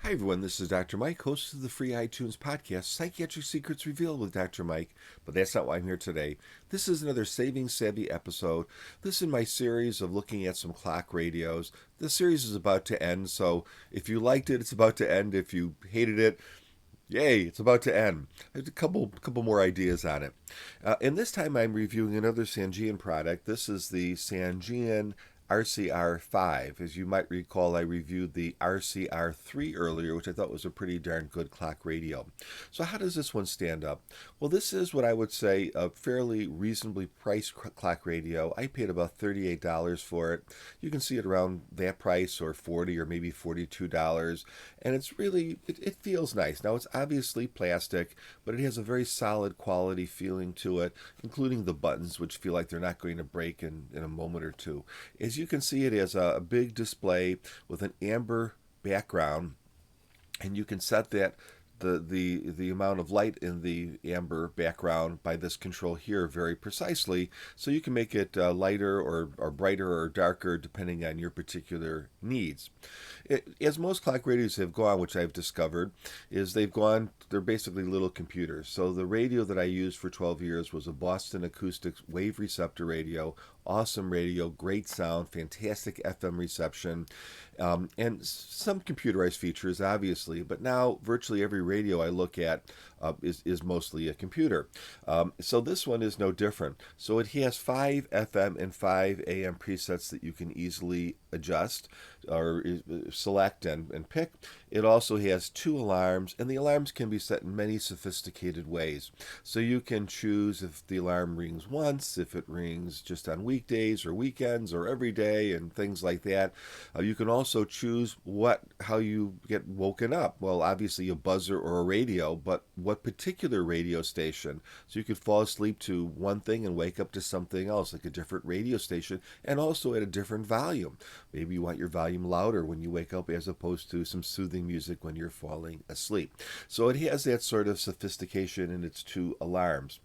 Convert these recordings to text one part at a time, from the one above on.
Hi, everyone. This is Dr. Mike, host of the free iTunes podcast, Psychiatric Secrets Revealed with Dr. Mike. But that's not why I'm here today. This is another Saving Savvy episode. This is my series of looking at some clock radios. The series is about to end, so if you liked it, it's about to end. If you hated it, yay, it's about to end. I have a couple more ideas on it. And this time I'm reviewing another Sangean product. This is the Sangean RCR-5. As you might recall, I reviewed the RCR-3 earlier, which I thought was a pretty darn good clock radio. So how does this one stand up? Well, this is what I would say a fairly reasonably priced clock radio. I paid about $38 for it. You can see it around that price, or $40 or maybe $42. And it's really, it feels nice. Now, it's obviously plastic, but it has a very solid quality feeling to it, including the buttons, which feel like they're not going to break in a moment or two. As you can see, it has a big display with an amber background, and you can set that the amount of light in the amber background by this control here very precisely, so you can make it lighter or brighter or darker depending on your particular needs. As most clock radios have gone, which I've discovered, is they're basically little computers. So the radio that I used for 12 years was a Boston Acoustics wave receptor radio. Awesome radio, great sound, fantastic FM reception, and some computerized features, obviously. But now virtually every radio I look at is mostly a computer. So this one is no different. So it has 5 FM and 5 AM presets that you can easily adjust or select and pick. It also has 2 alarms, and the alarms can be set in many sophisticated ways. So you can choose if the alarm rings once, if it rings just on weekdays or weekends or every day, and things like that. You can also choose how you get woken up. Well, obviously a buzzer or a radio, but what particular radio station. So you could fall asleep to one thing and wake up to something else, like a different radio station, and also at a different volume. Maybe you want your volume louder when you wake up as opposed to some soothing music when you're falling asleep. So it has that sort of sophistication in its 2 alarms.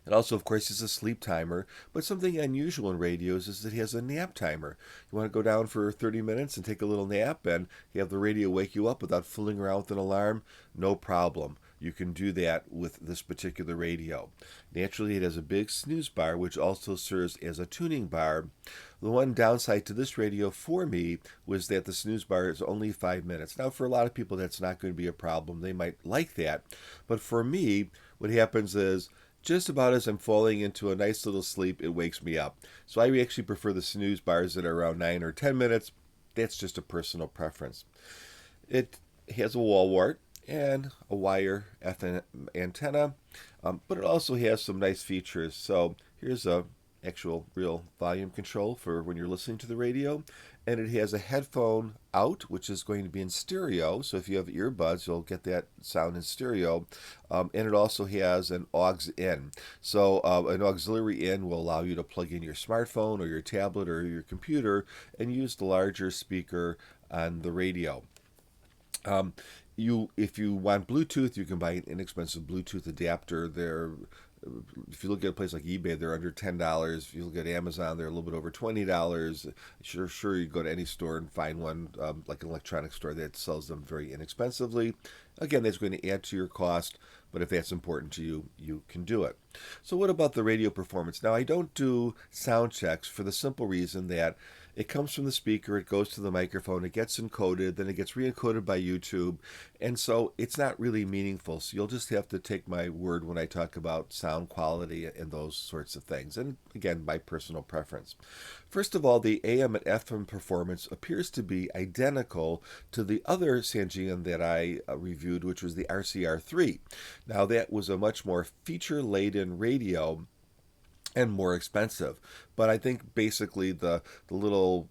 It also, of course, is a sleep timer, but something unusual in radios is that it has a nap timer. You want to go down for 30 minutes and take a little nap and have the radio wake you up without fooling around with an alarm? No problem. You can do that with this particular radio. Naturally, it has a big snooze bar, which also serves as a tuning bar. The one downside to this radio for me was that the snooze bar is only 5 minutes. Now, for a lot of people, that's not going to be a problem. They might like that. But for me, what happens is, just about as I'm falling into a nice little sleep, it wakes me up. So I actually prefer the snooze bars that are around 9 or 10 minutes. That's just a personal preference. It has a wall wart and a wire FM antenna, but it also has some nice features. So here's a actual real volume control for when you're listening to the radio, and it has a headphone out, which is going to be in stereo. So if you have earbuds, you'll get that sound in stereo. And it also has an aux in. So an auxiliary in will allow you to plug in your smartphone or your tablet or your computer and use the larger speaker on the radio. If you want Bluetooth, you can buy an inexpensive Bluetooth adapter. If you look at a place like eBay, they're under $10. If you look at Amazon, they're a little bit over $20. Sure, you go to any store and find one, like an electronics store that sells them very inexpensively. Again, that's going to add to your cost, but if that's important to you, you can do it. So what about the radio performance? Now, I don't do sound checks for the simple reason that it comes from the speaker, it goes to the microphone, it gets encoded, then it gets re-encoded by YouTube, and so it's not really meaningful. So you'll just have to take my word when I talk about sound quality and those sorts of things. And again, my personal preference. First of all, the AM and FM performance appears to be identical to the other Sangean that I reviewed, which was the RCR-3. Now, that was a much more feature-laden radio and more expensive. But I think basically the little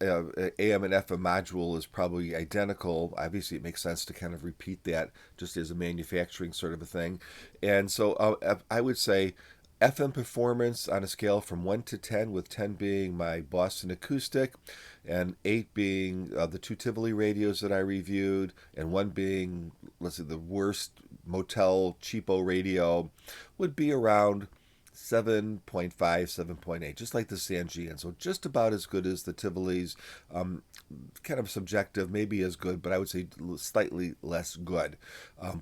AM and FM module is probably identical. Obviously, it makes sense to kind of repeat that just as a manufacturing sort of a thing. And so I would say FM performance on a scale from 1 to 10, with 10 being my Boston Acoustic, and 8 being the 2 Tivoli radios that I reviewed, and 1 being, let's say, the worst motel cheapo radio, would be around 7.5, 7.8, just like the Sangean. So just about as good as the Tivoli's. Kind of subjective, maybe as good, but I would say slightly less good.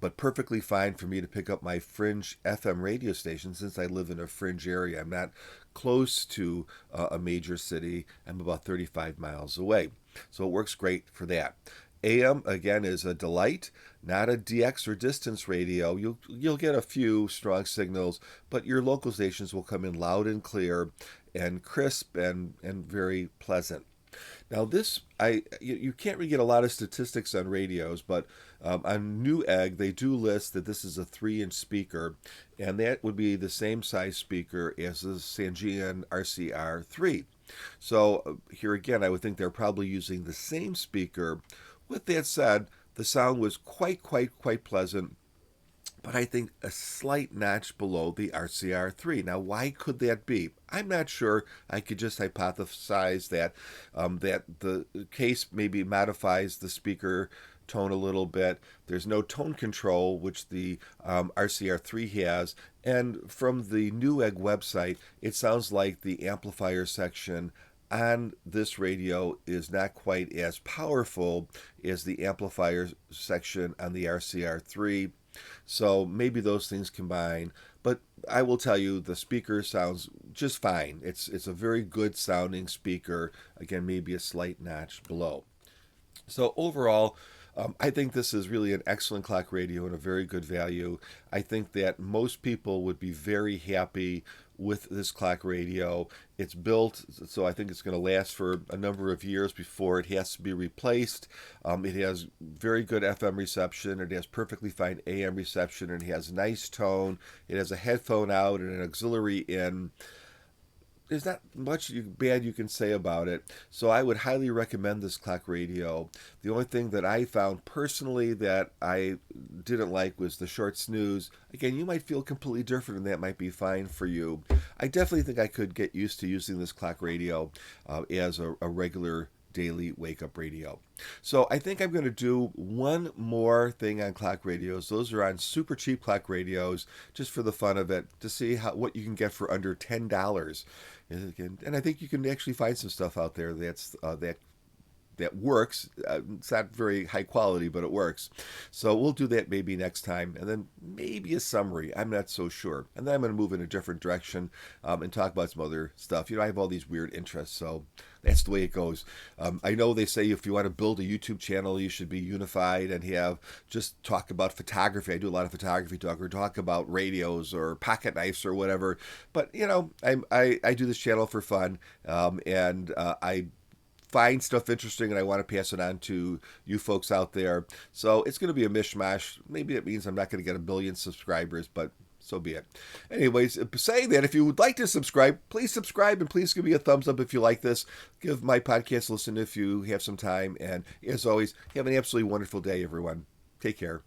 But perfectly fine for me to pick up my fringe FM radio station since I live in a fringe area. I'm not close to a major city. I'm about 35 miles away. So it works great for that. AM again is a delight, not a DX or distance radio. You'll get a few strong signals, but your local stations will come in loud and clear, and crisp and very pleasant. Now you can't really get a lot of statistics on radios, but on Newegg they do list that this is a 3-inch speaker, and that would be the same size speaker as the Sangean RCR-3. So here again, I would think they're probably using the same speaker. With that said, the sound was quite pleasant, but I think a slight notch below the RCR-3. Now, why could that be? I'm not sure. I could just hypothesize that that the case maybe modifies the speaker tone a little bit. There's no tone control, which the RCR-3 has. And from the Newegg website, it sounds like the amplifier section on this radio is not quite as powerful as the amplifier section on the RCR-3. So maybe those things combine. But I will tell you, the speaker sounds just fine. It's a very good sounding speaker. Again, maybe a slight notch below. So overall, I think this is really an excellent clock radio and a very good value. I think that most people would be very happy with this clock radio. It's built, so I think it's going to last for a number of years before it has to be replaced. It has very good FM reception. It has perfectly fine AM reception, and it has nice tone. It has a headphone out and an auxiliary in. There's not much bad you can say about it, so I would highly recommend this clock radio. The only thing that I found personally that I didn't like was the short snooze. Again, you might feel completely different, and that might be fine for you. I definitely think I could get used to using this clock radio as a regular daily wake-up radio. So I think I'm going to do one more thing on clock radios. Those are on super cheap clock radios, just for the fun of it, to see what you can get for under $10. And I think you can actually find some stuff out there that works. It's not very high quality, but it works. So we'll do that maybe next time, and then maybe a summary. I'm not so sure. And then I'm going to move in a different direction and talk about some other stuff. I have all these weird interests, so that's the way it goes. I know they say if you want to build a YouTube channel, you should be unified and just talk about photography. I do a lot of photography talk, or talk about radios or pocket knives or whatever. But I do this channel for fun, and I find stuff interesting, and I want to pass it on to you folks out there. So it's going to be a mishmash. Maybe it means I'm not going to get 1 billion subscribers, but so be it. Anyways, saying that, if you would like to subscribe, please subscribe, and please give me a thumbs up if you like this. Give my podcast a listen if you have some time. And as always, have an absolutely wonderful day, everyone. Take care.